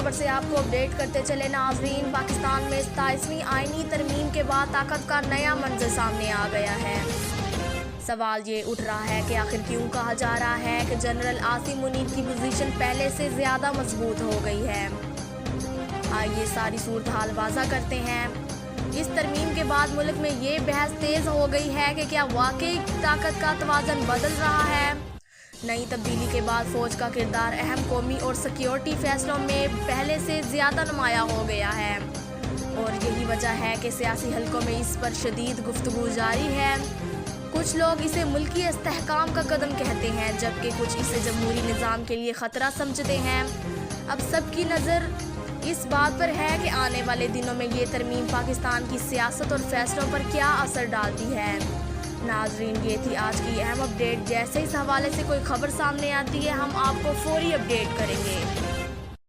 خبر سے آپ کو اپڈیٹ کرتے چلے ناظرین۔ پاکستان میں 27ویں آئینی ترمیم کے بعد طاقت کا نیا منظر سامنے آ گیا ہے۔ سوال یہ اٹھ رہا ہے کہ آخر کیوں کہا جا رہا ہے کہ جنرل عاصم منیر کی پوزیشن پہلے سے زیادہ مضبوط ہو گئی ہے۔ آئیے ساری صورتحال واضح کرتے ہیں۔ اس ترمیم کے بعد ملک میں یہ بحث تیز ہو گئی ہے کہ کیا واقعی طاقت کا توازن بدل رہا ہے۔ نئی تبدیلی کے بعد فوج کا کردار اہم قومی اور سیکیورٹی فیصلوں میں پہلے سے زیادہ نمایاں ہو گیا ہے، اور یہی وجہ ہے کہ سیاسی حلقوں میں اس پر شدید گفتگو جاری ہے۔ کچھ لوگ اسے ملکی استحکام کا قدم کہتے ہیں، جبکہ کچھ اسے جمہوری نظام کے لیے خطرہ سمجھتے ہیں۔ اب سب کی نظر اس بات پر ہے کہ آنے والے دنوں میں یہ ترمیم پاکستان کی سیاست اور فیصلوں پر کیا اثر ڈالتی ہے۔ ناظرین، یہ تھی آج کی اہم اپڈیٹ۔ جیسے اس حوالے سے کوئی خبر سامنے آتی ہے ہم آپ کو فوری اپڈیٹ کریں گے۔